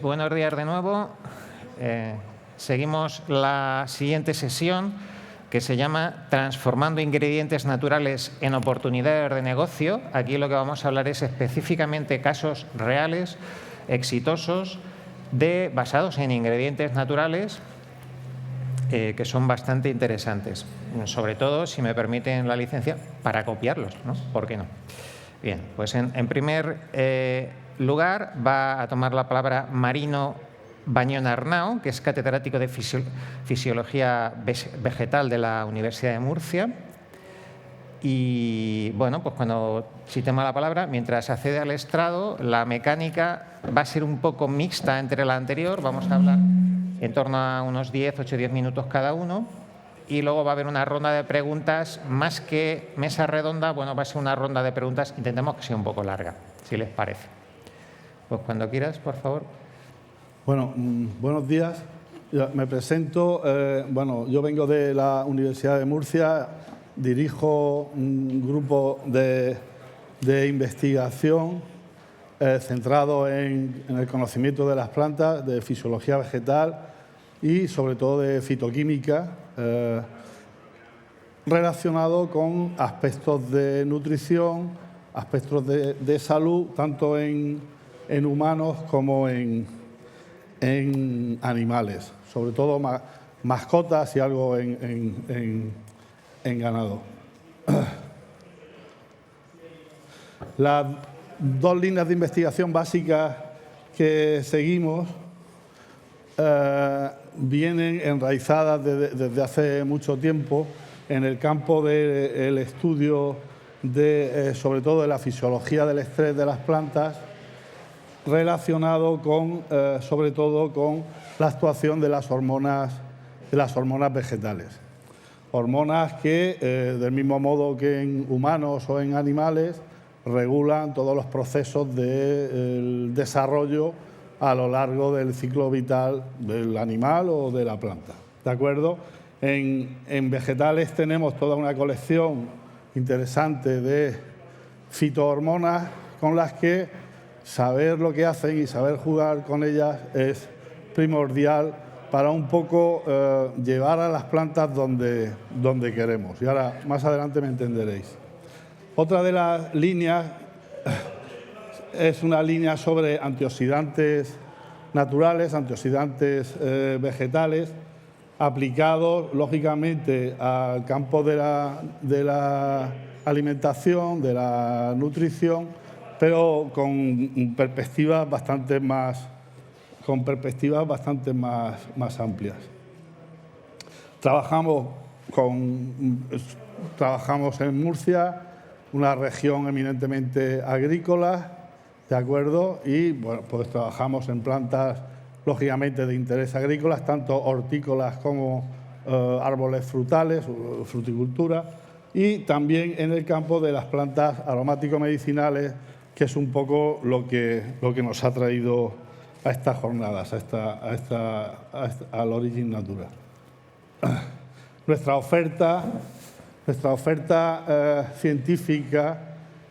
Buenos días de nuevo. Seguimos la siguiente sesión que se llama Transformando ingredientes naturales en oportunidades de negocio. Aquí lo que vamos a hablar es específicamente casos reales, exitosos, basados en ingredientes naturales que son bastante interesantes. Sobre todo, si me permiten la licencia, para copiarlos, ¿no? ¿Por qué no? Bien, pues en primer lugar va a tomar la palabra Marino Bañón Arnao, que es catedrático de Fisiología Vegetal de la Universidad de Murcia. Y bueno, pues si toma la palabra, mientras accede al estrado, la mecánica va a ser un poco mixta entre la anterior. Vamos a hablar en torno a unos 8-10 minutos cada uno. Y luego va a haber una ronda de preguntas, más que mesa redonda, bueno, va a ser una ronda de preguntas, intentemos que sea un poco larga, si les parece. Pues cuando quieras, por favor. Bueno, buenos días. Me presento. Yo vengo de la Universidad de Murcia, dirijo un grupo de investigación centrado en el conocimiento de las plantas, de fisiología vegetal y sobre todo de fitoquímica, relacionado con aspectos de nutrición, aspectos de salud, tanto en humanos como en animales, sobre todo mascotas y algo en ganado. Las dos líneas de investigación básicas que seguimos vienen enraizadas desde hace mucho tiempo en el campo del estudio sobre todo de la fisiología del estrés de las plantas, relacionado sobre todo con la actuación de las hormonas vegetales. Hormonas que, del mismo modo que en humanos o en animales, regulan todos los procesos del desarrollo a lo largo del ciclo vital del animal o de la planta. ¿De acuerdo? En vegetales tenemos toda una colección interesante de fitohormonas con las que saber lo que hacen y saber jugar con ellas es primordial para un poco llevar a las plantas donde queremos. Y ahora, más adelante me entenderéis. Otra de las líneas es una línea sobre antioxidantes naturales, antioxidantes vegetales, aplicados, lógicamente, al campo de la alimentación, de la nutrición, pero con perspectivas bastante más amplias. Trabajamos en Murcia, una región eminentemente agrícola, ¿de acuerdo? Y bueno, pues trabajamos en plantas, lógicamente, de interés agrícolas, tanto hortícolas como árboles frutales, fruticultura, y también en el campo de las plantas aromático-medicinales, que es un poco lo que nos ha traído a estas jornadas, al Origin Natura. Nuestra oferta científica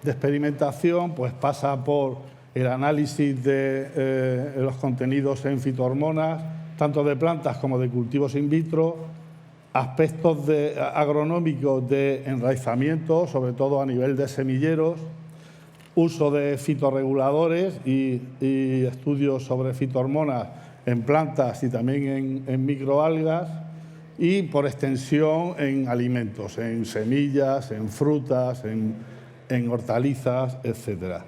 de experimentación pues pasa por el análisis de los contenidos en fitohormonas, tanto de plantas como de cultivos in vitro, aspectos agronómicos de enraizamiento, sobre todo a nivel de semilleros, uso de fitorreguladores y estudios sobre fitohormonas en plantas y también en microalgas, y por extensión en alimentos, en semillas, en frutas, en hortalizas, etc.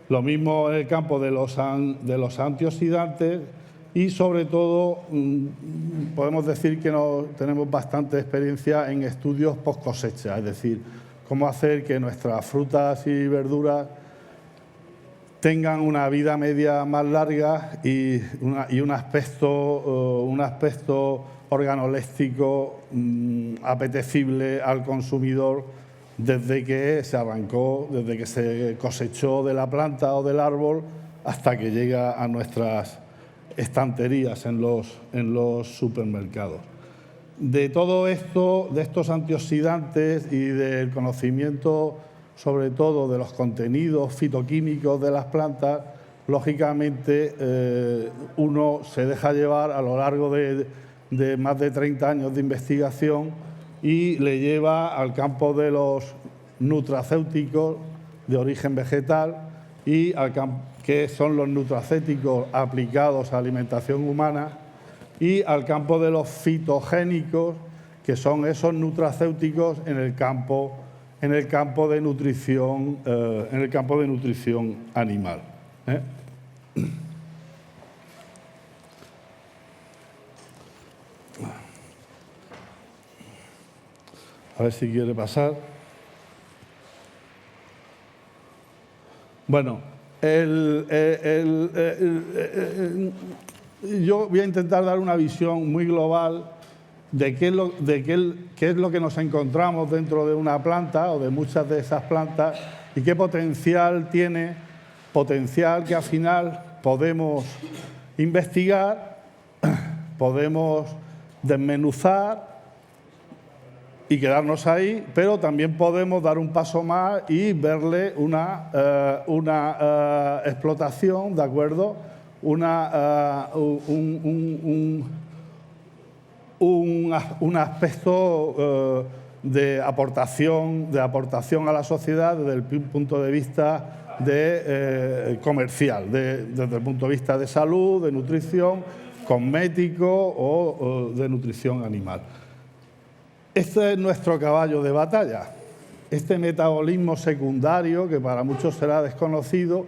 Lo mismo en el campo de los antioxidantes y, sobre todo, podemos decir que tenemos bastante experiencia en estudios post cosecha, es decir, cómo hacer que nuestras frutas y verduras tengan una vida media más larga y un aspecto organoléctico apetecible al consumidor desde que se arrancó, desde que se cosechó de la planta o del árbol hasta que llega a nuestras estanterías en los supermercados. De todo esto, de estos antioxidantes y del conocimiento sobre todo de los contenidos fitoquímicos de las plantas, lógicamente uno se deja llevar a lo largo de más de 30 años de investigación y le lleva al campo de los nutracéuticos de origen vegetal y que son los nutracéuticos aplicados a alimentación humana, y al campo de los fitogénicos, que son esos nutracéuticos en el campo de nutrición, animal. A ver si quiere pasar. Bueno, yo voy a intentar dar una visión muy global de qué es lo que nos encontramos dentro de una planta o de muchas de esas plantas y qué potencial tiene, potencial que al final podemos investigar, podemos desmenuzar y quedarnos ahí, pero también podemos dar un paso más y verle una explotación, ¿de acuerdo? Un aspecto de aportación a la sociedad desde el punto de vista comercial, desde el punto de vista de salud, de nutrición, cosmético o de nutrición animal. Este es nuestro caballo de batalla, este metabolismo secundario que para muchos será desconocido,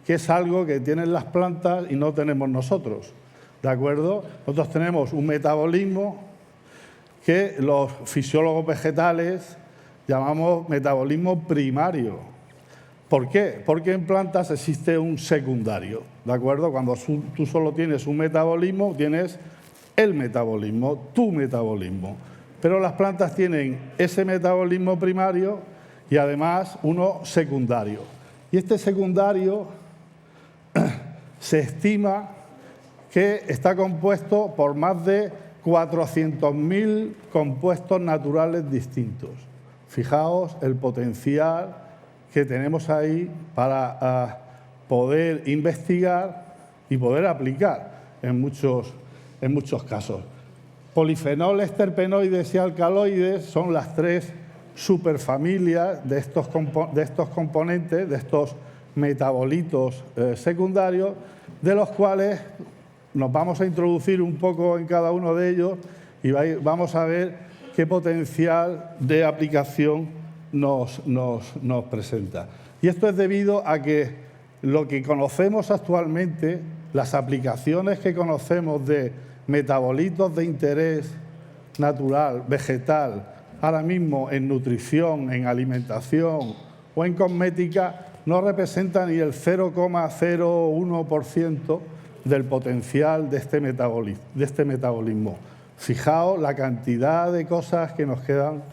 que es algo que tienen las plantas y no tenemos nosotros, ¿de acuerdo? Nosotros tenemos un metabolismo que los fisiólogos vegetales llamamos metabolismo primario. ¿Por qué? Porque en plantas existe un secundario, ¿de acuerdo? Cuando tú solo tienes un metabolismo, tienes el metabolismo, tu metabolismo. Pero las plantas tienen ese metabolismo primario y además uno secundario. Y este secundario se estima que está compuesto por más de 400.000 compuestos naturales distintos. Fijaos el potencial que tenemos ahí para poder investigar y poder aplicar en muchos casos. Polifenoles, terpenoides y alcaloides son las tres superfamilias de estos componentes, de estos metabolitos secundarios, de los cuales nos vamos a introducir un poco en cada uno de ellos y vamos a ver qué potencial de aplicación nos presenta. Y esto es debido a que lo que conocemos actualmente, las aplicaciones que conocemos de metabolitos de interés natural, vegetal, ahora mismo en nutrición, en alimentación o en cosmética, no representan ni el 0,01% del potencial de este metabolismo. Fijaos la cantidad de cosas que nos quedan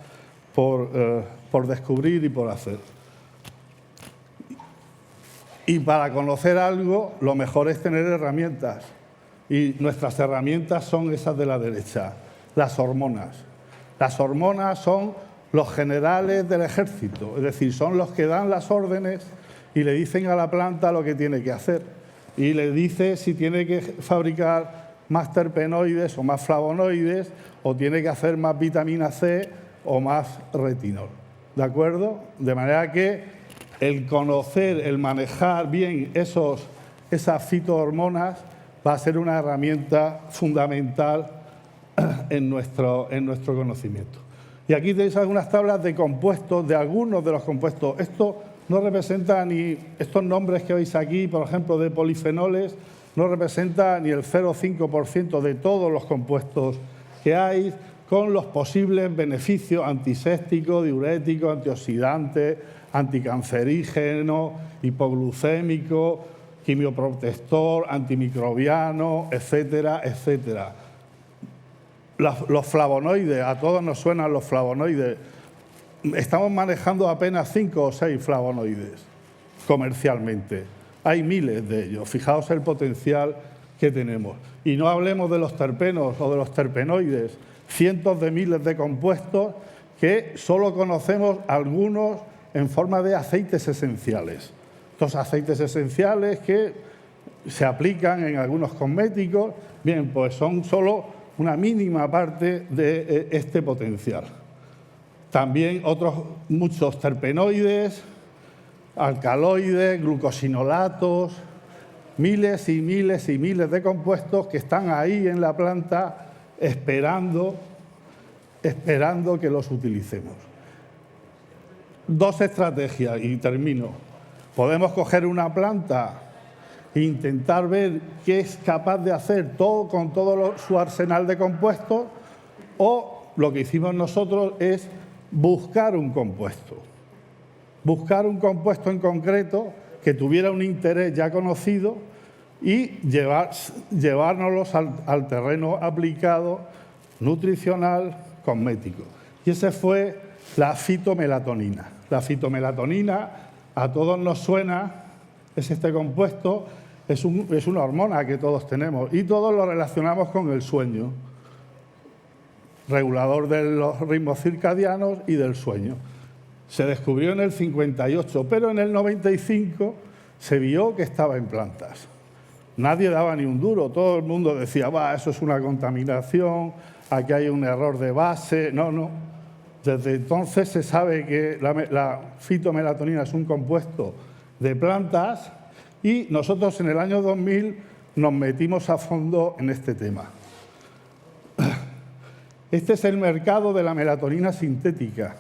por descubrir y por hacer. Y para conocer algo, lo mejor es tener herramientas. Y nuestras herramientas son esas de la derecha, las hormonas. Las hormonas son los generales del ejército, es decir, son los que dan las órdenes y le dicen a la planta lo que tiene que hacer. Y le dice si tiene que fabricar más terpenoides o más flavonoides, o tiene que hacer más vitamina C o más retinol. ¿De acuerdo? De manera que el conocer, el manejar bien esas fitohormonas va a ser una herramienta fundamental en nuestro conocimiento. Y aquí tenéis algunas tablas de compuestos, de algunos de los compuestos. Esto no representa ni estos nombres que veis aquí, por ejemplo, de polifenoles, no representa ni el 0,5% de todos los compuestos que hay, con los posibles beneficios antiséptico, diurético, antioxidante, anticancerígeno, hipoglucémico, quimioprotector, antimicrobiano, etcétera, etcétera. Los flavonoides, a todos nos suenan los flavonoides. Estamos manejando apenas 5 o 6 flavonoides comercialmente. Hay miles de ellos. Fijaos el potencial que tenemos. Y no hablemos de los terpenos o de los terpenoides. Cientos de miles de compuestos que solo conocemos algunos en forma de aceites esenciales. Estos aceites esenciales que se aplican en algunos cosméticos. Bien, pues son solo una mínima parte de este potencial. También muchos terpenoides, alcaloides, glucosinolatos, miles y miles y miles de compuestos que están ahí en la planta esperando que los utilicemos. Dos estrategias y termino. Podemos coger una planta e intentar ver qué es capaz de hacer con todo su arsenal de compuestos, o lo que hicimos nosotros es buscar un compuesto en concreto que tuviera un interés ya conocido y llevárnoslos al terreno aplicado nutricional, cosmético. Y ese fue la fitomelatonina. La fitomelatonina a todos nos suena, es este compuesto, es una hormona que todos tenemos y todos lo relacionamos con el sueño, regulador de los ritmos circadianos y del sueño. Se descubrió en el 58, pero en el 95 se vio que estaba en plantas. Nadie daba ni un duro, todo el mundo decía, eso es una contaminación, aquí hay un error de base. No. Desde entonces se sabe que la fitomelatonina es un compuesto de plantas y nosotros en el año 2000 nos metimos a fondo en este tema. Este es el mercado de la melatonina sintética.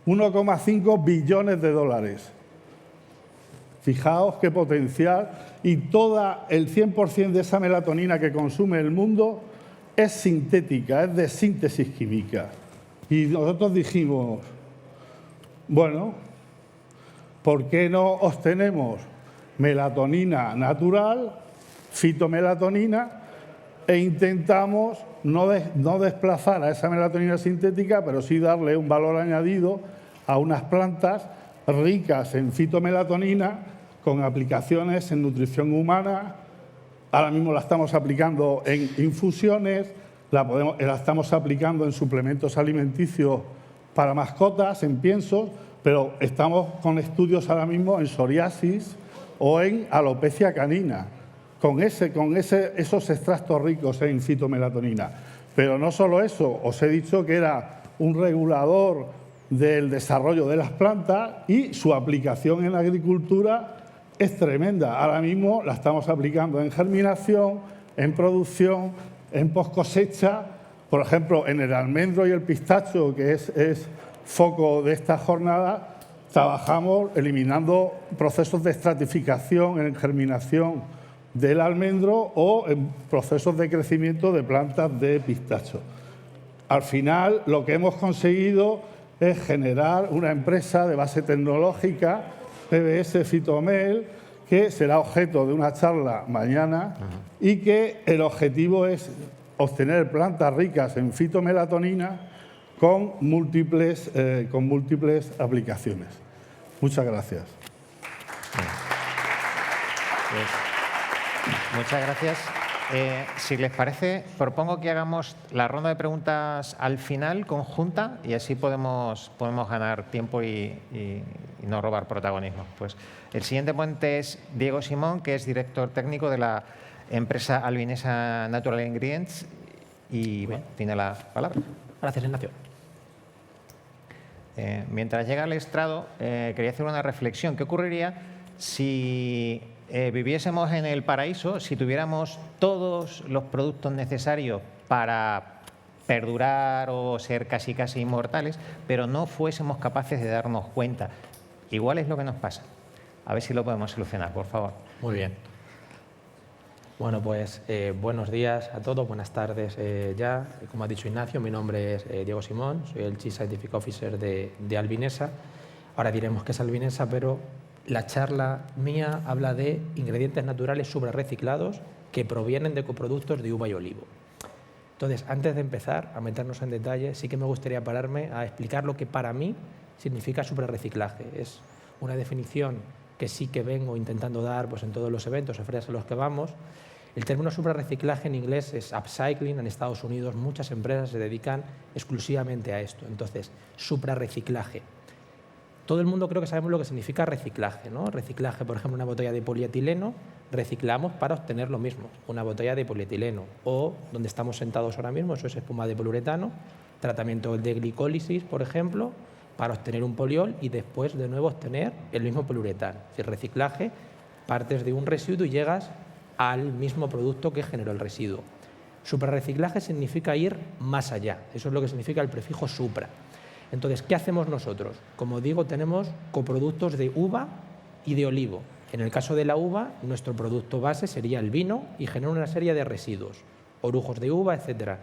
1,5 billones de dólares. Fijaos qué potencial, y el 100% de esa melatonina que consume el mundo es sintética, es de síntesis química. Y nosotros dijimos, bueno, ¿por qué no obtenemos melatonina natural, fitomelatonina, e intentamos no desplazar a esa melatonina sintética, pero sí darle un valor añadido a unas plantas ricas en fitomelatonina con aplicaciones en nutrición humana? Ahora mismo la estamos aplicando en infusiones, la estamos aplicando en suplementos alimenticios para mascotas, en piensos, pero estamos con estudios ahora mismo en psoriasis o en alopecia canina, con esos extractos ricos en fitomelatonina. Pero no solo eso, os he dicho que era un regulador del desarrollo de las plantas y su aplicación en la agricultura es tremenda. Ahora mismo la estamos aplicando en germinación, en producción, en post-cosecha. Por ejemplo, en el almendro y el pistacho, que es foco de esta jornada, trabajamos eliminando procesos de estratificación en germinación del almendro o en procesos de crecimiento de plantas de pistacho. Al final, lo que hemos conseguido es generar una empresa de base tecnológica, PBS Fitomel, que será objeto de una charla mañana y que el objetivo es obtener plantas ricas en fitomelatonina con múltiples aplicaciones. Muchas gracias. Muchas gracias. Si les parece, propongo que hagamos la ronda de preguntas al final, conjunta, y así podemos ganar tiempo y no robar protagonismo. Pues el siguiente ponente es Diego Simón, que es director técnico de la empresa albinesa Natural Ingredients, y bueno, tiene la palabra. Gracias, Ignacio. Mientras llega al estrado, quería hacer una reflexión. ¿Qué ocurriría si viviésemos en el paraíso, si tuviéramos todos los productos necesarios para perdurar o ser casi inmortales, pero no fuésemos capaces de darnos cuenta? Igual es lo que nos pasa. A ver si lo podemos solucionar, por favor. Muy bien. Bueno, pues buenos días a todos, buenas tardes ya. Como ha dicho Ignacio, mi nombre es Diego Simón, soy el Chief Scientific Officer de Albinesa. Ahora diremos qué es Albinesa, pero la charla mía habla de ingredientes naturales suprarreciclados que provienen de coproductos de uva y olivo. Entonces, antes de empezar a meternos en detalle, sí que me gustaría pararme a explicar lo que para mí significa suprarreciclaje. Es una definición que sí que vengo intentando dar pues, en todos los eventos o ferias a los que vamos. El término suprarreciclaje en inglés es upcycling. En Estados Unidos muchas empresas se dedican exclusivamente a esto. Entonces, suprarreciclaje. Todo el mundo creo que sabemos lo que significa reciclaje, ¿no? Reciclaje, por ejemplo, una botella de polietileno, reciclamos para obtener lo mismo, una botella de polietileno. O donde estamos sentados ahora mismo, eso es espuma de poliuretano, tratamiento de glicólisis, por ejemplo, para obtener un poliol y después de nuevo obtener el mismo poliuretano. Es decir, reciclaje, partes de un residuo y llegas al mismo producto que generó el residuo. Suprarreciclaje significa ir más allá, eso es lo que significa el prefijo supra. Entonces, ¿qué hacemos nosotros? Como digo, tenemos coproductos de uva y de olivo. En el caso de la uva, nuestro producto base sería el vino y genera una serie de residuos, orujos de uva, etc.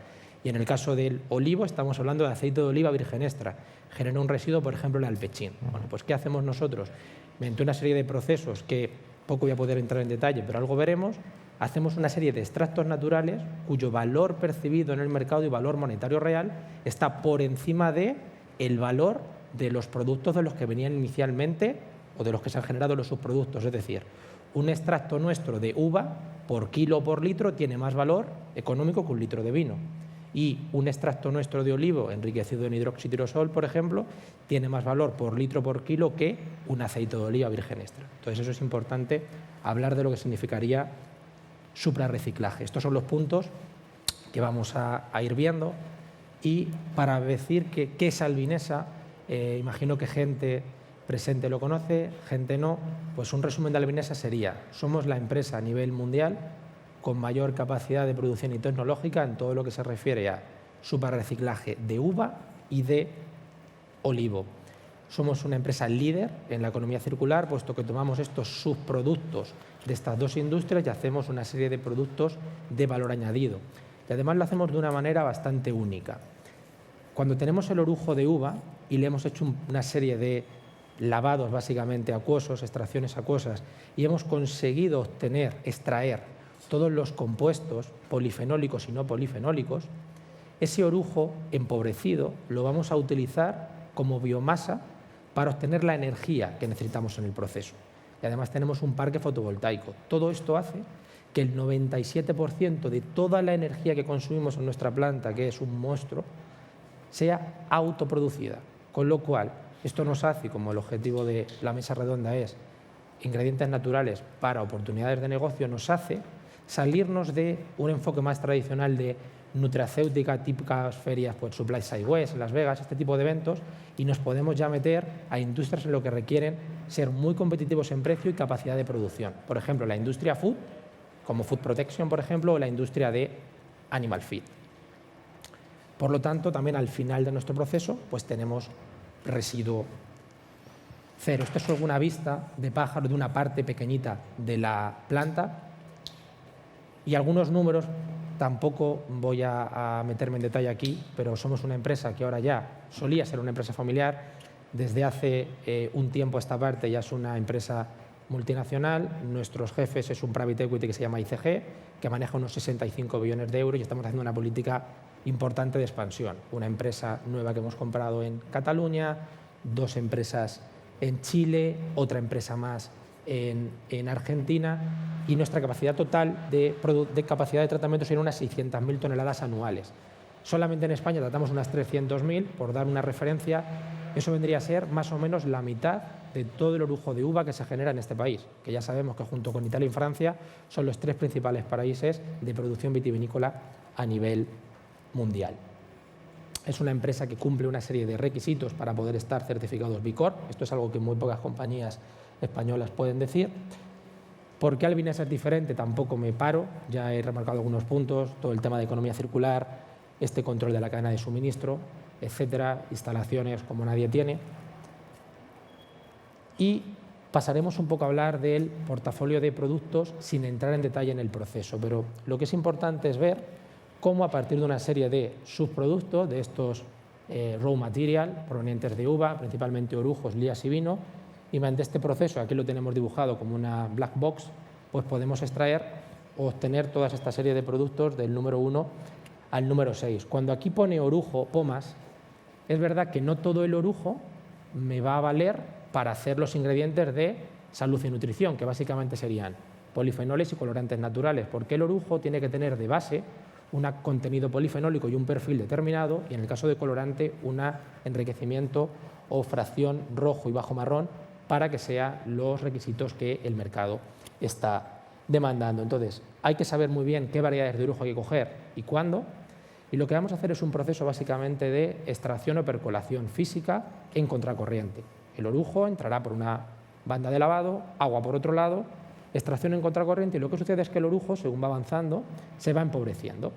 Y en el caso del olivo, estamos hablando de aceite de oliva virgen extra. Genera un residuo, por ejemplo, el alpechín. Bueno, pues ¿qué hacemos nosotros? Mediante una serie de procesos que poco voy a poder entrar en detalle, pero algo veremos, hacemos una serie de extractos naturales cuyo valor percibido en el mercado y valor monetario real está por encima del valor de los productos de los que venían inicialmente o de los que se han generado los subproductos. Es decir, un extracto nuestro de uva por kilo o por litro tiene más valor económico que un litro de vino. Y un extracto nuestro de olivo enriquecido en hidroxitirosol, por ejemplo, tiene más valor por litro por kilo que un aceite de oliva virgen extra. Entonces, eso es importante, hablar de lo que significaría suprarreciclaje. Estos son los puntos que vamos a ir viendo. Y para decir qué es Albinesa, imagino que gente presente lo conoce, gente no, pues un resumen de Albinesa sería: somos la empresa a nivel mundial con mayor capacidad de producción y tecnológica en todo lo que se refiere a suprarreciclaje de uva y de olivo. Somos una empresa líder en la economía circular, puesto que tomamos estos subproductos de estas dos industrias y hacemos una serie de productos de valor añadido. Y además lo hacemos de una manera bastante única. Cuando tenemos el orujo de uva y le hemos hecho una serie de lavados básicamente acuosos, extracciones acuosas, y hemos conseguido extraer todos los compuestos polifenólicos y no polifenólicos, ese orujo empobrecido lo vamos a utilizar como biomasa para obtener la energía que necesitamos en el proceso. Y además tenemos un parque fotovoltaico. Todo esto hace que el 97% de toda la energía que consumimos en nuestra planta, que es un monstruo, sea autoproducida. Con lo cual, esto nos hace, como el objetivo de la mesa redonda es ingredientes naturales para oportunidades de negocio, nos hace salirnos de un enfoque más tradicional de nutracéutica, típicas ferias, pues Supply Side West, Las Vegas, este tipo de eventos, y nos podemos ya meter a industrias en lo que requieren ser muy competitivos en precio y capacidad de producción. Por ejemplo, la industria food, como Food Protection, por ejemplo, o la industria de Animal Feed. Por lo tanto, también al final de nuestro proceso, pues tenemos residuo cero. Esto es solo una vista de pájaro de una parte pequeñita de la planta y algunos números. Tampoco voy a meterme en detalle aquí, pero somos una empresa que ahora ya solía ser una empresa familiar. Desde hace un tiempo a esta parte ya es una empresa multinacional. Nuestros jefes es un private equity que se llama ICG, que maneja unos 65 billones de euros y estamos haciendo una política importante de expansión. Una empresa nueva que hemos comprado en Cataluña, 2 empresas en Chile, otra empresa más en Argentina, y nuestra capacidad total de capacidad de tratamiento sería unas 600.000 toneladas anuales. Solamente en España tratamos unas 300.000, por dar una referencia. Eso vendría a ser más o menos la mitad de todo el orujo de uva que se genera en este país, que ya sabemos que junto con Italia y Francia son los 3 principales países de producción vitivinícola a nivel mundial. Es una empresa que cumple una serie de requisitos para poder estar certificados B Corp. Esto es algo que muy pocas compañías españolas pueden decir. ¿Por qué Albinesa es diferente? Tampoco me paro, ya he remarcado algunos puntos, todo el tema de economía circular, este control de la cadena de suministro, etcétera, instalaciones como nadie tiene. Y pasaremos un poco a hablar del portafolio de productos sin entrar en detalle en el proceso, pero lo que es importante es ver cómo a partir de una serie de subproductos, de estos raw material provenientes de uva, principalmente orujos, lías y vino, y mediante este proceso, aquí lo tenemos dibujado como una black box, pues podemos extraer o obtener toda esta serie de productos del número 1 al número 6. Cuando aquí pone orujo, pomas, es verdad que no todo el orujo me va a valer para hacer los ingredientes de salud y nutrición, que básicamente serían polifenoles y colorantes naturales, porque el orujo tiene que tener de base un contenido polifenólico y un perfil determinado, y en el caso de colorante, un enriquecimiento o fracción rojo y bajo marrón para que sean los requisitos que el mercado está demandando. Entonces, hay que saber muy bien qué variedades de orujo hay que coger y cuándo. Y lo que vamos a hacer es un proceso básicamente de extracción o percolación física en contracorriente. El orujo entrará por una banda de lavado, agua por otro lado, extracción en contracorriente, y lo que sucede es que el orujo, según va avanzando, se va empobreciendo.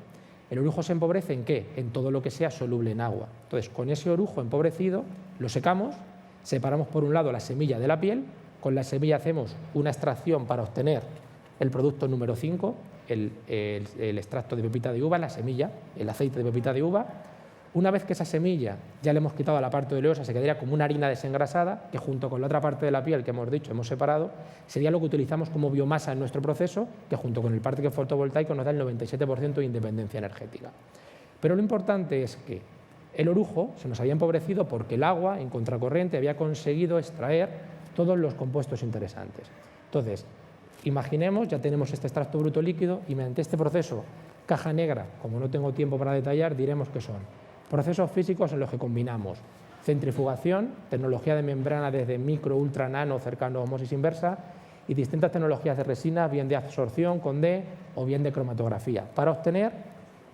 ¿El orujo se empobrece en qué? En todo lo que sea soluble en agua. Entonces, con ese orujo empobrecido, lo secamos, separamos por un lado la semilla de la piel, con la semilla hacemos una extracción para obtener el producto número 5, el extracto de pepita de uva, la semilla, el aceite de pepita de uva. Una vez que esa semilla ya le hemos quitado la parte oleosa, se quedaría como una harina desengrasada, que junto con la otra parte de la piel que hemos dicho, hemos separado, sería lo que utilizamos como biomasa en nuestro proceso, que junto con el parque fotovoltaico nos da el 97% de independencia energética. Pero lo importante es que el orujo se nos había empobrecido porque el agua, en contracorriente, había conseguido extraer todos los compuestos interesantes. Entonces, imaginemos, ya tenemos este extracto bruto líquido y mediante este proceso, caja negra, como no tengo tiempo para detallar, diremos que son procesos físicos en los que combinamos centrifugación, tecnología de membrana desde micro, ultra, nano, cercano a osmosis inversa y distintas tecnologías de resina, bien de absorción con D o bien de cromatografía, para obtener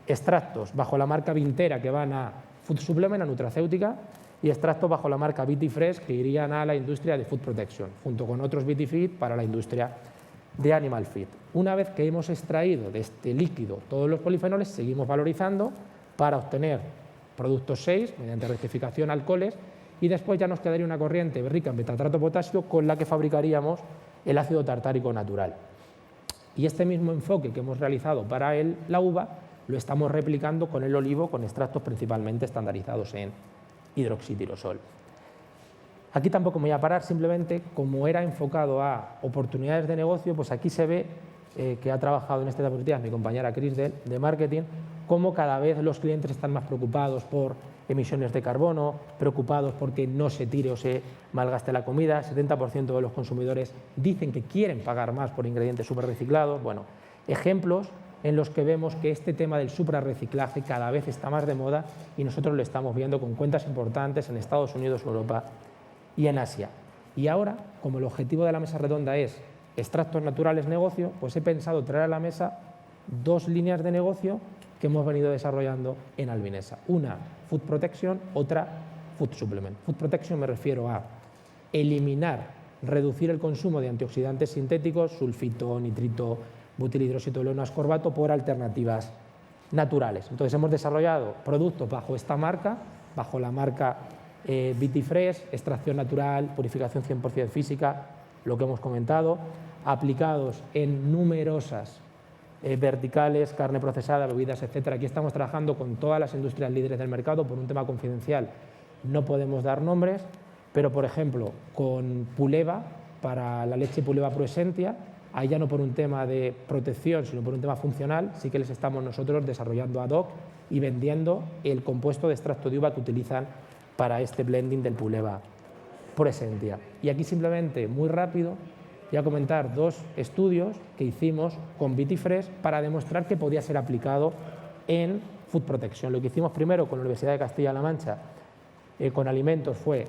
extractos bajo la marca Vintera que van a Food Supplement, a nutracéutica, y extractos bajo la marca Vitifresh que irían a la industria de Food Protection, junto con otros Vitifeed para la industria de Animal Feed. Una vez que hemos extraído de este líquido todos los polifenoles, seguimos valorizando para obtener productos 6 mediante rectificación alcoholes y después ya nos quedaría una corriente rica en betatrato potasio con la que fabricaríamos el ácido tartárico natural. Y este mismo enfoque que hemos realizado para la uva lo estamos replicando con el olivo con extractos principalmente estandarizados en hidroxitirosol. Aquí tampoco me voy a parar, simplemente como era enfocado a oportunidades de negocio, pues aquí se ve que ha trabajado en esta diapositiva mi compañera Cris de marketing, cómo cada vez los clientes están más preocupados por emisiones de carbono, preocupados porque no se tire o se malgaste la comida. 70% de los consumidores dicen que quieren pagar más por ingredientes superreciclados. Bueno, ejemplos en los que vemos que este tema del suprarreciclaje cada vez está más de moda y nosotros lo estamos viendo con cuentas importantes en Estados Unidos, Europa y en Asia. Y ahora, como el objetivo de la mesa redonda es extractos naturales negocio, pues he pensado traer a la mesa dos líneas de negocio que hemos venido desarrollando en Albinesa. Una, Food Protection, otra, Food Supplement. Food Protection me refiero a eliminar, reducir el consumo de antioxidantes sintéticos, sulfito, nitrito, butilhidroxitolueno, ascorbato, por alternativas naturales. Entonces hemos desarrollado productos bajo esta marca, bajo la marca Vitifresh, extracción natural, purificación 100% física, lo que hemos comentado, aplicados en numerosas verticales, carne procesada, bebidas, etcétera. Aquí estamos trabajando con todas las industrias líderes del mercado por un tema confidencial. No podemos dar nombres, pero por ejemplo, con Puleva, para la leche Puleva Pro Essentia, ahí ya no por un tema de protección, sino por un tema funcional, sí que les estamos nosotros desarrollando ad hoc y vendiendo el compuesto de extracto de uva que utilizan para este blending del Puleva Pro Essentia. Y aquí simplemente, muy rápido, voy a comentar dos estudios que hicimos con Vitifresh para demostrar que podía ser aplicado en Food Protection. Lo que hicimos primero con la Universidad de Castilla-La Mancha con alimentos fue,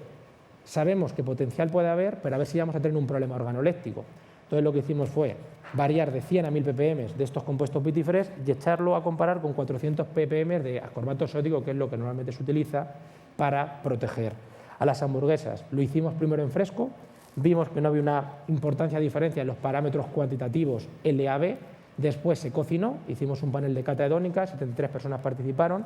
sabemos qué potencial puede haber, pero a ver si vamos a tener un problema organoléptico. Entonces lo que hicimos fue variar de 100 a 1000 ppm de estos compuestos Vitifresh y echarlo a comparar con 400 ppm de ascorbato sódico, que es lo que normalmente se utiliza para proteger a las hamburguesas. Lo hicimos primero en fresco, vimos que no había una importancia diferencia en los parámetros cuantitativos LAB, después se cocinó, hicimos un panel de cata hedónica, 73 personas participaron,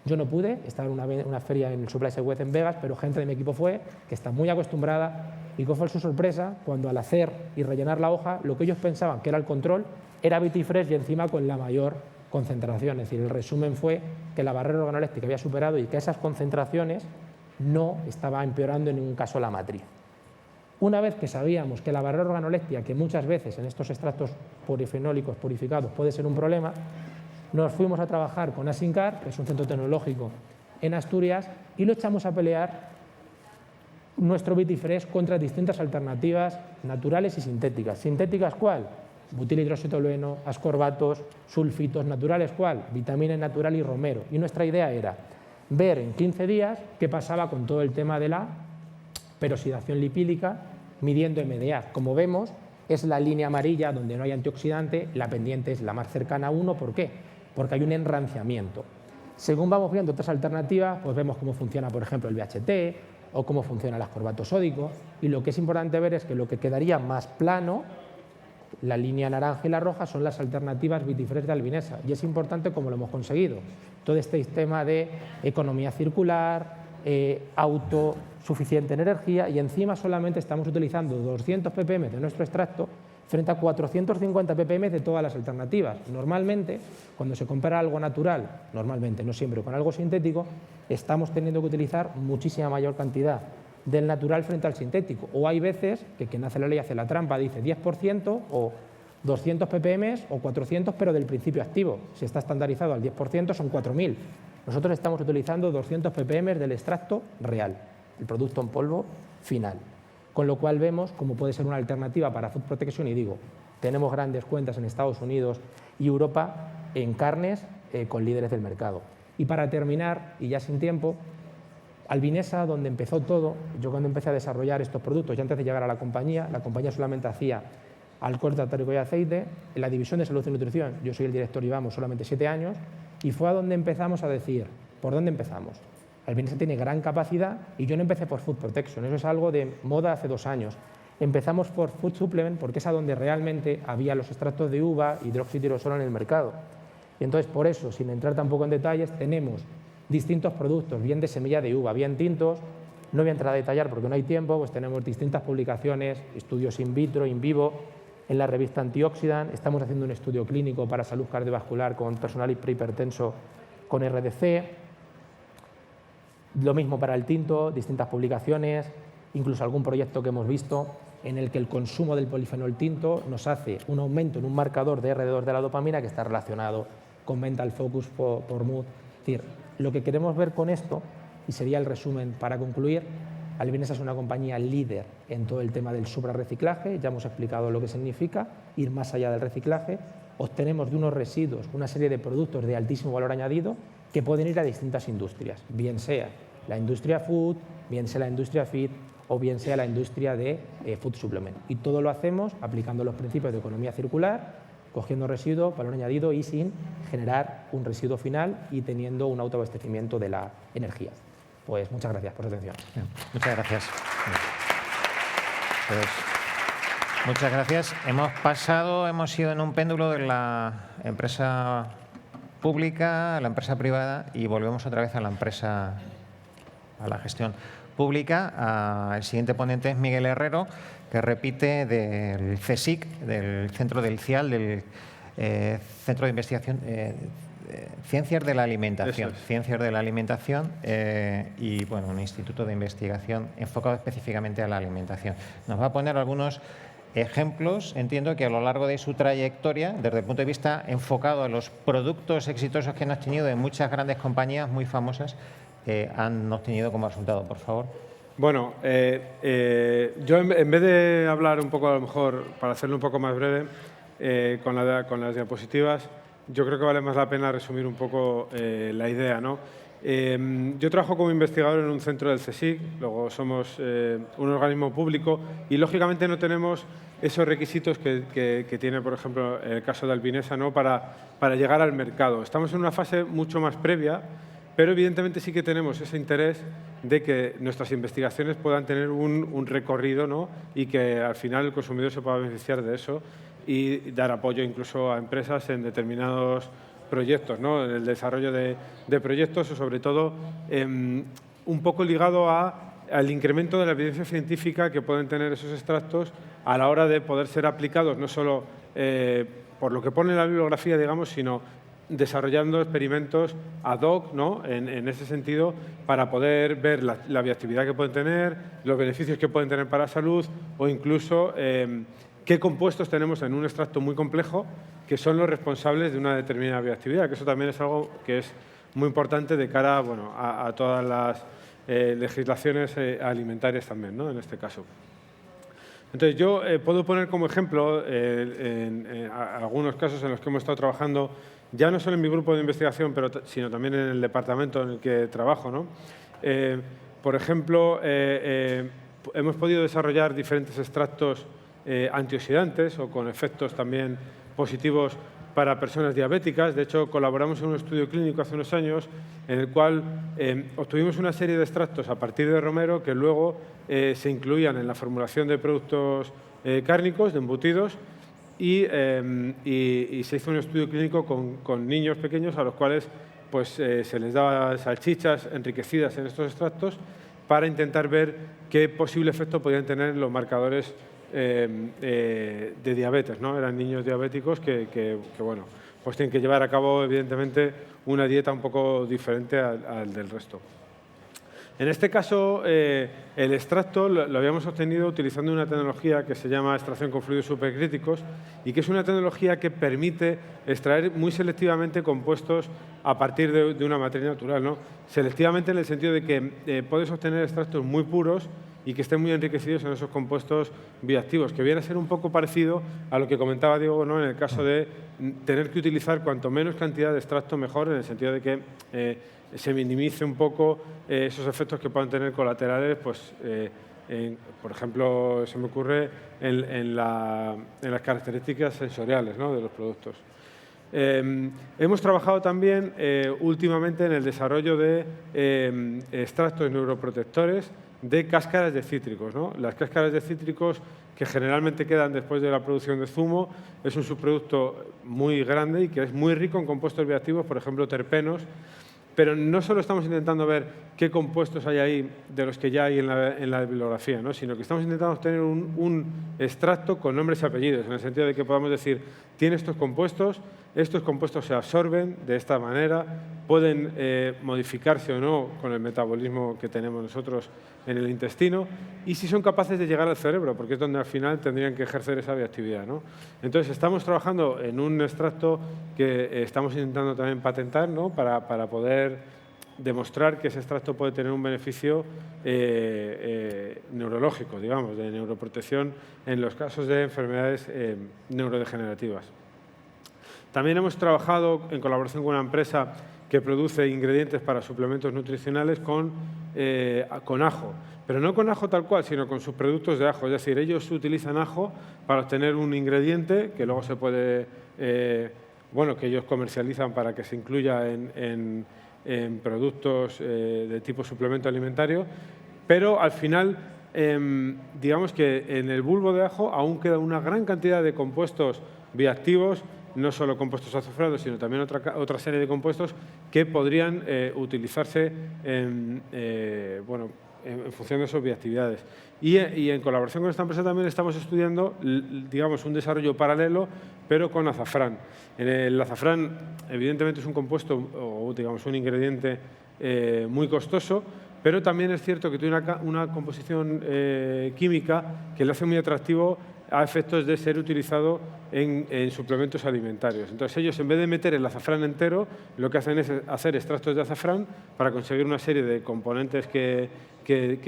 yo no pude, estaba en una feria en el Supply Side West en Vegas, pero gente de mi equipo fue, que está muy acostumbrada, y cuál fue su sorpresa cuando al hacer y rellenar la hoja, lo que ellos pensaban que era el control, era Vitifresh y encima con la mayor concentración, es decir, el resumen fue que la barrera organoléptica había superado y que esas concentraciones no estaba empeorando en ningún caso la matriz. Una vez que sabíamos que la barrera organoléptica, que muchas veces en estos extractos polifenólicos purificados puede ser un problema, nos fuimos a trabajar con Asincar, que es un centro tecnológico en Asturias, y lo echamos a pelear nuestro Vitifresh contra distintas alternativas naturales y sintéticas. ¿Sintéticas cuál? Butilhidroxitolueno, ascorbatos, sulfitos. ¿Naturales cuál? Vitamina natural y romero. Y nuestra idea era ver en 15 días qué pasaba con todo el tema de la peroxidación lipídica, midiendo MDA. Como vemos, es la línea amarilla donde no hay antioxidante, la pendiente es la más cercana a 1. ¿Por qué? Porque hay un enranciamiento. Según vamos viendo otras alternativas, pues vemos cómo funciona, por ejemplo, el BHT o cómo funciona el ascorbato sódico, y lo que es importante ver es que lo que quedaría más plano, la línea naranja y la roja, son las alternativas vitifresh de albinesa, y es importante cómo lo hemos conseguido. Todo este sistema de economía circular, autosuficiente en energía, y encima solamente estamos utilizando 200 ppm de nuestro extracto frente a 450 ppm de todas las alternativas. Normalmente, cuando se compara algo natural, normalmente, no siempre, con algo sintético, estamos teniendo que utilizar muchísima mayor cantidad del natural frente al sintético. O hay veces que quien hace la ley hace la trampa, dice 10% o 200 ppm o 400, pero del principio activo. Si está estandarizado al 10% son 4.000. Nosotros estamos utilizando 200 ppm del extracto real, el producto en polvo final. Con lo cual vemos cómo puede ser una alternativa para Food Protection, y digo, tenemos grandes cuentas en Estados Unidos y Europa en carnes con líderes del mercado. Y para terminar, y ya sin tiempo, Albinesa, donde empezó todo, yo cuando empecé a desarrollar estos productos, ya antes de llegar a la compañía solamente hacía alcohol tartárico y aceite. En la división de salud y nutrición, yo soy el director y llevamos solamente 7 años, y fue a donde empezamos a decir, ¿por dónde empezamos? Albinesa tiene gran capacidad y yo no empecé por Food Protection, eso es algo de moda hace 2 años. Empezamos por Food Supplement porque es a donde realmente había los extractos de uva, hidroxitirosol en el mercado. Y entonces, por eso, sin entrar tampoco en detalles, tenemos distintos productos, bien de semilla de uva, bien tintos. No voy a entrar a detallar porque no hay tiempo, pues tenemos distintas publicaciones, estudios in vitro, in vivo, en la revista Antioxidant. Estamos haciendo un estudio clínico para salud cardiovascular con personal hipertenso con RDC. Lo mismo para el tinto, distintas publicaciones, incluso algún proyecto que hemos visto en el que el consumo del polifenol tinto nos hace un aumento en un marcador de R2 de la dopamina que está relacionado con mental focus por mood. Es decir, lo que queremos ver con esto, y sería el resumen para concluir, Albinesa es una compañía líder en todo el tema del suprarreciclaje, ya hemos explicado lo que significa, ir más allá del reciclaje. Obtenemos de unos residuos una serie de productos de altísimo valor añadido que pueden ir a distintas industrias, bien sea la industria food, bien sea la industria feed o bien sea la industria de food supplement. Y todo lo hacemos aplicando los principios de economía circular, cogiendo residuos, valor añadido y sin generar un residuo final y teniendo un autoabastecimiento de la energía. Pues muchas gracias por su atención. Bien, muchas gracias. Pues, muchas gracias. Hemos ido en un péndulo de la empresa pública a la empresa privada y volvemos otra vez a la empresa, a la gestión pública. El siguiente ponente es Miguel Herrero, que repite del CSIC, del Centro del CIAL, del Centro de Investigación Ciencias de la Alimentación. Eso es. Ciencias de la Alimentación y bueno, un instituto de investigación enfocado específicamente a la alimentación. Nos va a poner algunos ejemplos, entiendo que a lo largo de su trayectoria, desde el punto de vista enfocado a los productos exitosos que han obtenido de muchas grandes compañías muy famosas, han obtenido como resultado, por favor. Bueno, yo en vez de hablar un poco, a lo mejor, para hacerlo un poco más breve, con las diapositivas, yo creo que vale más la pena resumir un poco la idea, ¿no? Yo trabajo como investigador en un centro del CSIC, luego somos un organismo público y, lógicamente, no tenemos esos requisitos que tiene, por ejemplo, el caso de Albinesa, ¿no? para llegar al mercado. Estamos en una fase mucho más previa, pero evidentemente sí que tenemos ese interés de que nuestras investigaciones puedan tener un recorrido, ¿no? Y que al final el consumidor se pueda beneficiar de eso y dar apoyo incluso a empresas en determinados proyectos, ¿no? En el desarrollo de proyectos o, sobre todo, un poco ligado al incremento de la evidencia científica que pueden tener esos extractos a la hora de poder ser aplicados, no solo por lo que pone en la bibliografía, digamos, sino desarrollando experimentos ad hoc, ¿no? en ese sentido, para poder ver la bioactividad que pueden tener, los beneficios que pueden tener para la salud o incluso qué compuestos tenemos en un extracto muy complejo que son los responsables de una determinada bioactividad, que eso también es algo que es muy importante de cara, bueno, a todas las legislaciones alimentarias también, ¿no? En este caso. Entonces, yo puedo poner como ejemplo en algunos casos en los que hemos estado trabajando, ya no solo en mi grupo de investigación, sino también en el departamento en el que trabajo, ¿no? Por ejemplo, hemos podido desarrollar diferentes extractos antioxidantes o con efectos también positivos para personas diabéticas. De hecho, colaboramos en un estudio clínico hace unos años en el cual obtuvimos una serie de extractos a partir de romero que luego se incluían en la formulación de productos cárnicos, de embutidos, y se hizo un estudio clínico con niños pequeños a los cuales pues, se les daba salchichas enriquecidas en estos extractos para intentar ver qué posible efecto podían tener los marcadores de diabetes, ¿no? Eran niños diabéticos que bueno, pues tienen que llevar a cabo, evidentemente, una dieta un poco diferente al del resto. En este caso, el extracto lo habíamos obtenido utilizando una tecnología que se llama extracción con fluidos supercríticos y que es una tecnología que permite extraer muy selectivamente compuestos a partir de una materia natural, ¿no? Selectivamente en el sentido de que puedes obtener extractos muy puros y que estén muy enriquecidos en esos compuestos bioactivos, que viene a ser un poco parecido a lo que comentaba Diego, ¿no? En el caso de tener que utilizar cuanto menos cantidad de extracto mejor, en el sentido de que se minimice un poco esos efectos que puedan tener colaterales, pues, por ejemplo, se me ocurre en las características sensoriales, ¿no? De los productos. Hemos trabajado también últimamente en el desarrollo de extractos neuroprotectores de cáscaras de cítricos, ¿no? Las cáscaras de cítricos que generalmente quedan después de la producción de zumo es un subproducto muy grande y que es muy rico en compuestos bioactivos, por ejemplo, terpenos. Pero no solo estamos intentando ver qué compuestos hay ahí de los que ya hay en la bibliografía, ¿no? Sino que estamos intentando obtener un extracto con nombres y apellidos, en el sentido de que podamos decir, tiene estos compuestos se absorben de esta manera, pueden modificarse o no con el metabolismo que tenemos nosotros en el intestino, y si son capaces de llegar al cerebro, porque es donde al final tendrían que ejercer esa bioactividad, ¿no? Entonces, estamos trabajando en un extracto que estamos intentando también patentar, ¿no? Para poder demostrar que ese extracto puede tener un beneficio neurológico, digamos, de neuroprotección en los casos de enfermedades neurodegenerativas. También hemos trabajado en colaboración con una empresa que produce ingredientes para suplementos nutricionales con ajo, pero no con ajo tal cual, sino con sus productos de ajo. Es decir, ellos utilizan ajo para obtener un ingrediente que luego se puede, bueno, que ellos comercializan para que se incluya en productos de tipo suplemento alimentario, pero al final, digamos que en el bulbo de ajo aún queda una gran cantidad de compuestos bioactivos, no solo compuestos azufrados, sino también otra serie de compuestos que podrían utilizarse en función de sus bioactividades. Y en colaboración con esta empresa también estamos estudiando, digamos, un desarrollo paralelo, pero con azafrán. El azafrán, evidentemente, es un compuesto o, digamos, un ingrediente muy costoso, pero también es cierto que tiene una composición química que le hace muy atractivo a efectos de ser utilizado en suplementos alimentarios. Entonces, ellos, en vez de meter el azafrán entero, lo que hacen es hacer extractos de azafrán para conseguir una serie de componentes que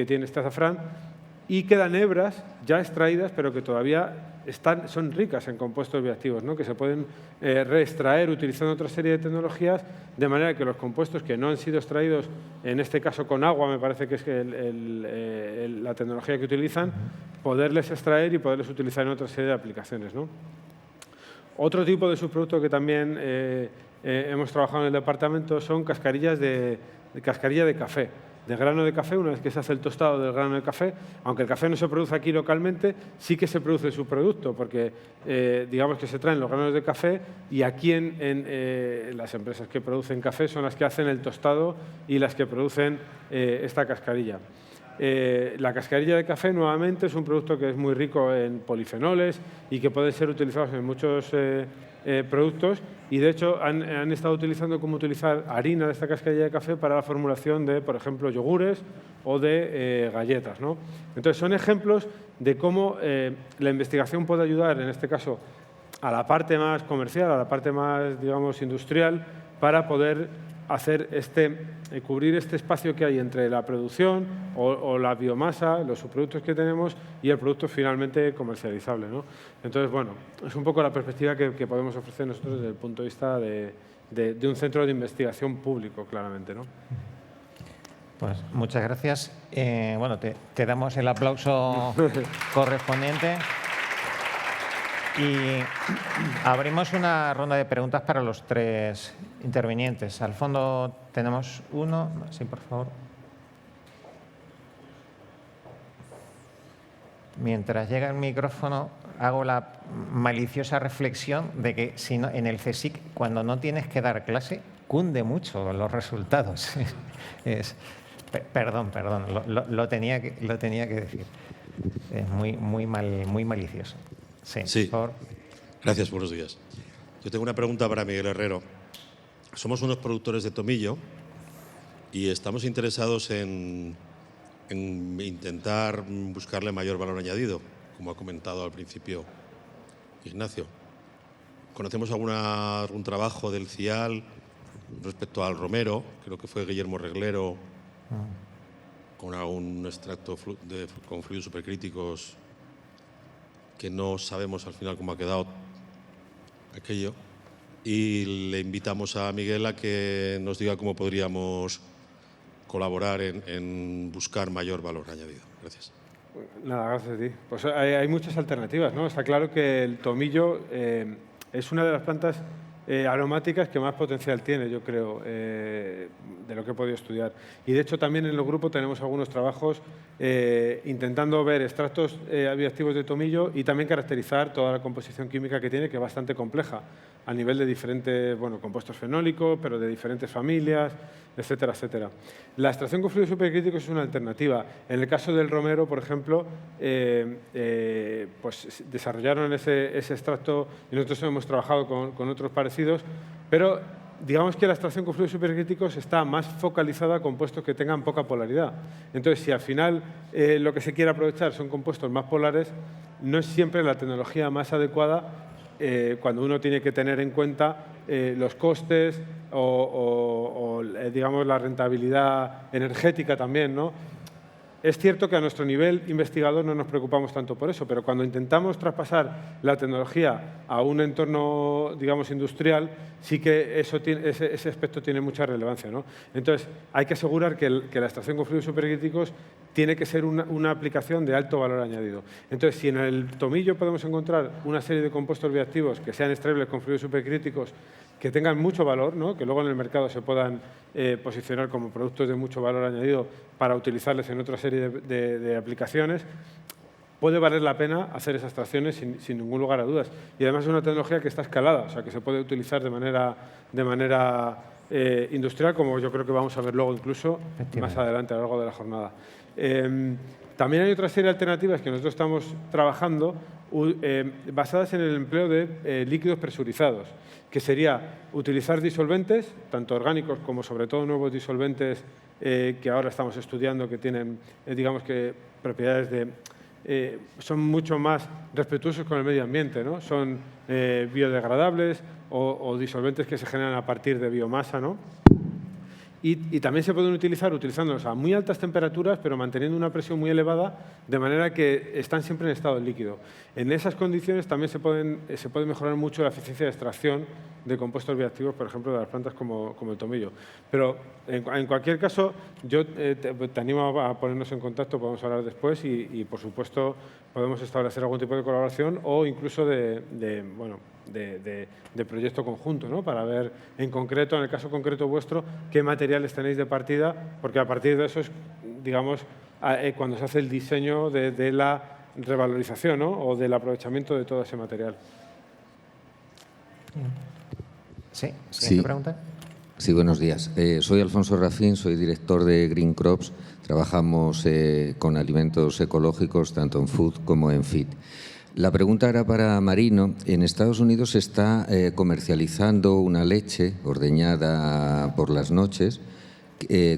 tiene este azafrán, y quedan hebras ya extraídas, pero que todavía son ricas en compuestos bioactivos, ¿no? Que se pueden reextraer utilizando otra serie de tecnologías, de manera que los compuestos que no han sido extraídos, en este caso con agua, me parece que es la tecnología que utilizan, poderles extraer y poderles utilizar en otra serie de aplicaciones, ¿no? Otro tipo de subproducto que también hemos trabajado en el departamento son cascarilla de café. De grano de café, una vez que se hace el tostado del grano de café, aunque el café no se produce aquí localmente, sí que se produce el subproducto, porque digamos que se traen los granos de café y aquí en las empresas que producen café son las que hacen el tostado y las que producen esta cascarilla. La cascarilla de café, nuevamente, es un producto que es muy rico en polifenoles y que pueden ser utilizados en muchos productos, y de hecho han estado utilizando cómo utilizar harina de esta cascarilla de café para la formulación de, por ejemplo, yogures o de galletas, ¿no? Entonces, son ejemplos de cómo la investigación puede ayudar, en este caso, a la parte más comercial, a la parte más, digamos, industrial, para poder hacer cubrir este espacio que hay entre la producción o la biomasa, los subproductos que tenemos, y el producto finalmente comercializable, ¿no? Entonces, bueno, es un poco la perspectiva que podemos ofrecer nosotros desde el punto de vista de un centro de investigación público, claramente, ¿no? Pues muchas gracias. Bueno, te damos el aplauso correspondiente. Y abrimos una ronda de preguntas para los 3 intervinientes. Al fondo tenemos uno. Sí, por favor. Mientras llega el micrófono, hago la maliciosa reflexión de que si no, en el CSIC, cuando no tienes que dar clase, cunde mucho los resultados. Perdón, lo tenía que decir. Es muy malicioso. Sí, por favor. Gracias, buenos días. Yo tengo una pregunta para Miguel Herrero. Somos unos productores de tomillo y estamos interesados en intentar buscarle mayor valor añadido, como ha comentado al principio Ignacio. ¿Conocemos algún trabajo del CIAL respecto al romero? Creo que fue Guillermo Reglero, con algún extracto con fluidos supercríticos que no sabemos al final cómo ha quedado aquello. Y le invitamos a Miguel a que nos diga cómo podríamos colaborar en buscar mayor valor añadido. Gracias. Nada, gracias a ti. Pues hay muchas alternativas, ¿no? Está claro que el tomillo es una de las plantas aromáticas que más potencial tiene, yo creo, de lo que he podido estudiar. Y de hecho también en el grupo tenemos algunos trabajos intentando ver extractos bioactivos de tomillo y también caracterizar toda la composición química que tiene, que es bastante compleja, a nivel de diferentes compuestos fenólicos, pero de diferentes familias, etcétera, etcétera. La extracción con fluidos supercríticos es una alternativa. En el caso del romero, por ejemplo, pues desarrollaron ese extracto y nosotros hemos trabajado con otros parecidos, pero digamos que la extracción con fluidos supercríticos está más focalizada a compuestos que tengan poca polaridad. Entonces, si al final lo que se quiere aprovechar son compuestos más polares, no es siempre la tecnología más adecuada cuando uno tiene que tener en cuenta los costes o digamos, la rentabilidad energética también, ¿no? Es cierto que a nuestro nivel investigador no nos preocupamos tanto por eso, pero cuando intentamos traspasar la tecnología a un entorno, digamos, industrial, sí que ese aspecto tiene mucha relevancia, ¿no? Entonces, hay que asegurar que la extracción con fluidos supercríticos tiene que ser una aplicación de alto valor añadido. Entonces, si en el tomillo podemos encontrar una serie de compuestos bioactivos que sean extraíbles con fluidos supercríticos, que tengan mucho valor, ¿no? Que luego en el mercado se puedan posicionar como productos de mucho valor añadido para utilizarles en otra serie de aplicaciones, puede valer la pena hacer esas extracciones sin ningún lugar a dudas. Y además es una tecnología que está escalada, o sea, que se puede utilizar de manera industrial, como yo creo que vamos a ver luego incluso más adelante a lo largo de la jornada. También hay otra serie de alternativas que nosotros estamos trabajando basadas en el empleo de líquidos presurizados, que sería utilizar disolventes, tanto orgánicos como sobre todo nuevos disolventes que ahora estamos estudiando, que tienen, digamos que, propiedades son mucho más respetuosos con el medio ambiente, ¿no? Son biodegradables o disolventes que se generan a partir de biomasa, ¿no? Y también se pueden utilizar utilizándolos a muy altas temperaturas, pero manteniendo una presión muy elevada, de manera que están siempre en estado líquido. En esas condiciones también se puede mejorar mucho la eficiencia de extracción de compuestos bioactivos, por ejemplo, de las plantas como el tomillo. Pero, en cualquier caso, yo te animo a ponernos en contacto, podemos hablar después y por supuesto, podemos establecer algún tipo de colaboración o incluso de proyecto conjunto, ¿no? Para ver en concreto, en el caso concreto vuestro, qué materiales tenéis de partida, porque a partir de eso es, digamos, cuando se hace el diseño de la revalorización, ¿no? O del aprovechamiento de todo ese material. Sí, ¿siguiente pregunta? Sí, buenos días. Soy Alfonso Rafín, soy director de Green Crops. Trabajamos con alimentos ecológicos, tanto en food como en feed. La pregunta era para Marino. En Estados Unidos se está comercializando una leche ordeñada por las noches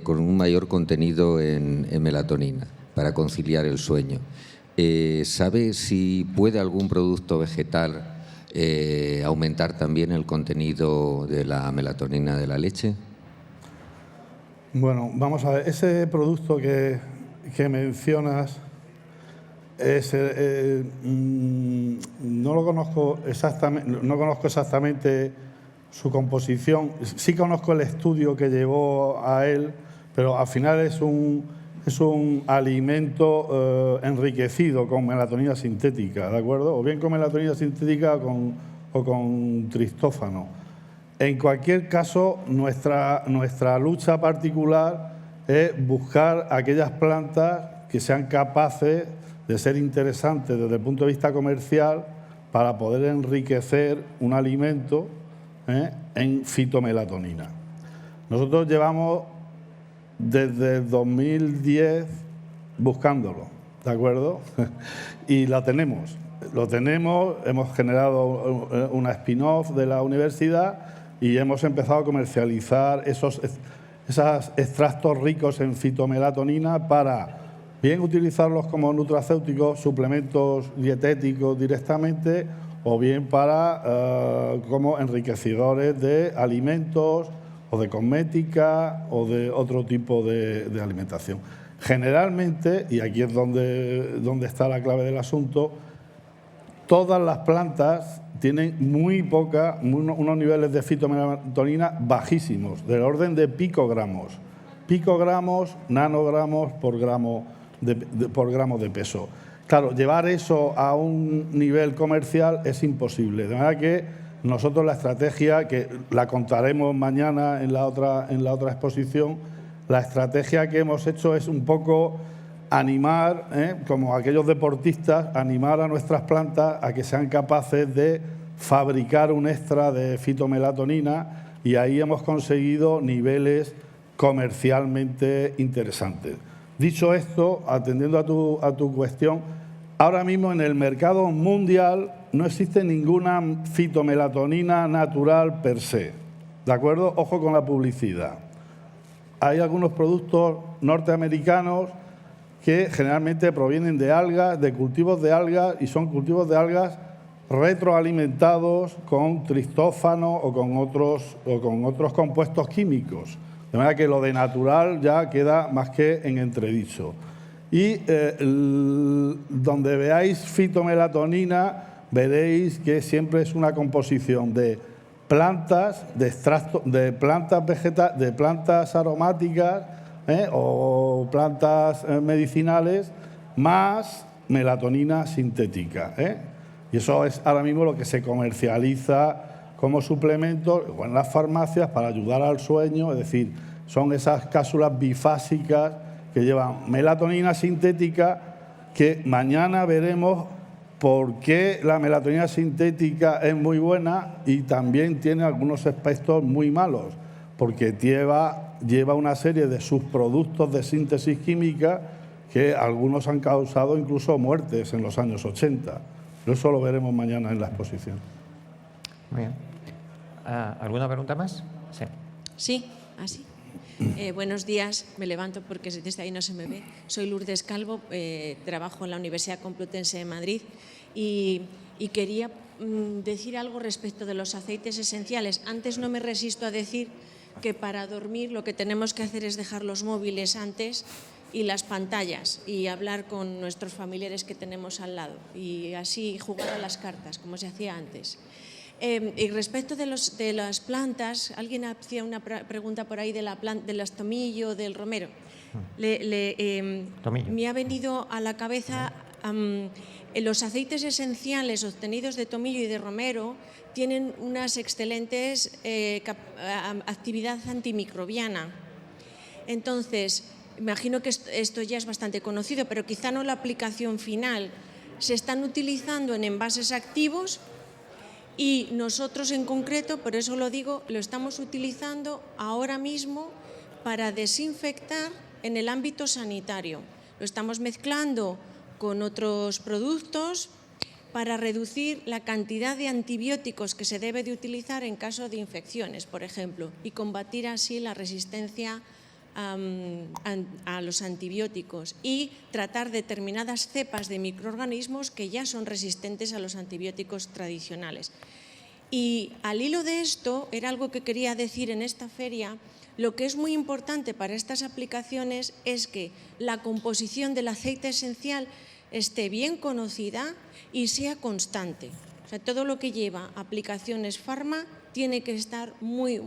con un mayor contenido en melatonina para conciliar el sueño. ¿Sabe si puede algún producto vegetal aumentar también el contenido de la melatonina de la leche? Bueno, vamos a ver. Ese producto que mencionas no lo conozco exactamente, no conozco exactamente su composición. Sí conozco el estudio que llevó a él, pero al final es un alimento enriquecido con melatonina sintética, ¿de acuerdo? O bien con melatonina sintética o con tristófano. En cualquier caso, nuestra lucha particular es buscar aquellas plantas que sean capaces de ser interesantes desde el punto de vista comercial para poder enriquecer un alimento en fitomelatonina. Nosotros llevamos desde el 2010 buscándolo, ¿de acuerdo? Y lo tenemos, hemos generado una spin-off de la universidad y hemos empezado a comercializar esos extractos ricos en fitomelatonina para bien utilizarlos como nutracéuticos, suplementos dietéticos directamente, o bien para como enriquecedores de alimentos o de cosmética o de otro tipo de alimentación. Generalmente, y aquí es donde está la clave del asunto, todas las plantas tienen unos niveles de fitomelatonina bajísimos, del orden de picogramos, nanogramos por gramo de peso. Claro, llevar eso a un nivel comercial es imposible, de manera que nosotros la estrategia, que la contaremos mañana en la otra exposición, la estrategia que hemos hecho es un poco animar, como aquellos deportistas, animar a nuestras plantas a que sean capaces de fabricar un extra de fitomelatonina, y ahí hemos conseguido niveles comercialmente interesantes. Dicho esto, atendiendo a tu cuestión, ahora mismo en el mercado mundial no existe ninguna fitomelatonina natural per se, ¿de acuerdo? Ojo con la publicidad. Hay algunos productos norteamericanos que generalmente provienen de algas, de cultivos de algas, y son cultivos de algas retroalimentados con tristófano o con otros compuestos químicos. De manera que lo de natural ya queda más que en entredicho. Y donde veáis fitomelatonina, veréis que siempre es una composición de plantas, de extractos, de plantas aromáticas o plantas medicinales, más melatonina sintética. Y eso es ahora mismo lo que se comercializa como suplemento o en las farmacias para ayudar al sueño, es decir, son esas cápsulas bifásicas que llevan melatonina sintética, que mañana veremos por qué la melatonina sintética es muy buena y también tiene algunos aspectos muy malos, porque lleva una serie de subproductos de síntesis química que algunos han causado incluso muertes en los años 80. Eso lo veremos mañana en la exposición. Muy bien. ¿Alguna pregunta más? Sí. Sí, así. Buenos días, me levanto porque desde ahí no se me ve. Soy Lourdes Calvo, trabajo en la Universidad Complutense de Madrid y quería decir algo respecto de los aceites esenciales. Antes no me resisto a decir que para dormir lo que tenemos que hacer es dejar los móviles antes y las pantallas y hablar con nuestros familiares que tenemos al lado y así jugar a las cartas como se hacía antes. Y respecto de las plantas, alguien hacía una pregunta por ahí del tomillo, del romero. Me ha venido a la cabeza los aceites esenciales obtenidos de tomillo y de romero tienen unas excelentes actividad antimicrobiana. Entonces, imagino que esto ya es bastante conocido, pero quizá no la aplicación final. Se están utilizando en envases activos y nosotros en concreto, por eso lo digo, lo estamos utilizando ahora mismo para desinfectar en el ámbito sanitario. Lo estamos mezclando con otros productos para reducir la cantidad de antibióticos que se debe de utilizar en caso de infecciones, por ejemplo, y combatir así la resistencia a los antibióticos y tratar determinadas cepas de microorganismos que ya son resistentes a los antibióticos tradicionales. Y al hilo de esto, era algo que quería decir en esta feria, lo que es muy importante para estas aplicaciones es que la composición del aceite esencial esté bien conocida y sea constante. O sea, todo lo que lleva aplicaciones farma tiene que estar muy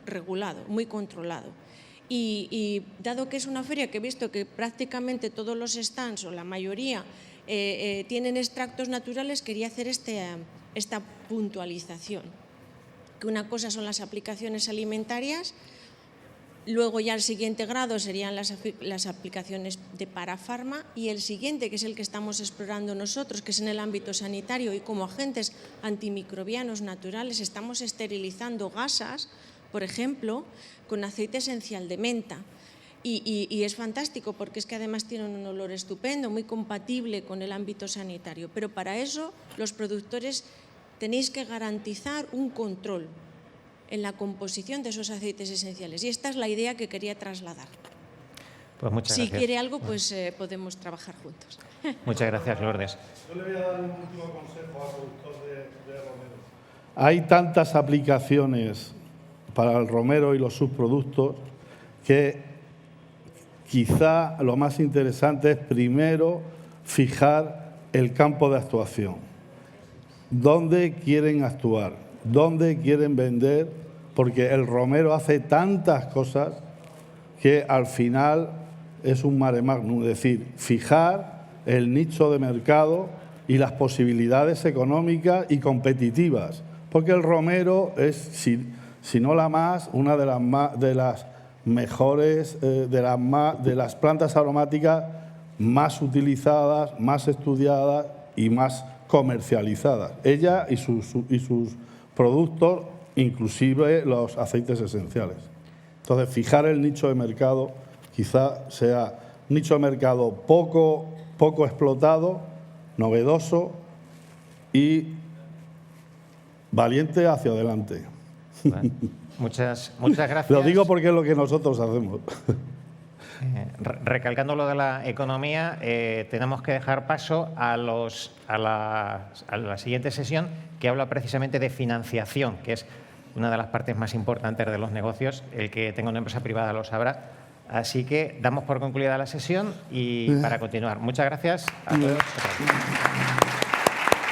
regulado, muy controlado. y dado que es una feria que he visto que prácticamente todos los stands o la mayoría tienen extractos naturales, quería hacer esta puntualización. Que una cosa son las aplicaciones alimentarias, luego ya el siguiente grado serían las aplicaciones de parafarma y el siguiente, que es el que estamos explorando nosotros, que es en el ámbito sanitario y como agentes antimicrobianos naturales estamos esterilizando gasas, por ejemplo, con aceite esencial de menta. Y es fantástico porque es que además tiene un olor estupendo, muy compatible con el ámbito sanitario. Pero para eso los productores tenéis que garantizar un control en la composición de esos aceites esenciales. Y esta es la idea que quería trasladar. Pues muchas gracias. Si quiere algo, pues podemos trabajar juntos. Muchas gracias, Lourdes. Yo le voy a dar un último consejo al productor de romero. Hay tantas aplicaciones para el romero y los subproductos que quizá lo más interesante es primero fijar el campo de actuación. ¿Dónde quieren actuar? ¿Dónde quieren vender? Porque el romero hace tantas cosas que al final es un mare magnum, es decir, fijar el nicho de mercado y las posibilidades económicas y competitivas. Porque el romero es, si no la más, una de las mejores, de las plantas aromáticas más utilizadas, más estudiadas y más comercializadas. Ella y sus productos, inclusive los aceites esenciales. Entonces, fijar el nicho de mercado quizá sea un nicho de mercado poco explotado, novedoso y valiente hacia adelante. Bueno, muchas gracias. Lo digo porque es lo que nosotros hacemos. Recalcando lo de la economía, tenemos que dejar paso a la siguiente sesión, que habla precisamente de financiación, que es una de las partes más importantes de los negocios. El que tenga una empresa privada lo sabrá. Así que damos por concluida la sesión y para continuar. Muchas gracias a todos.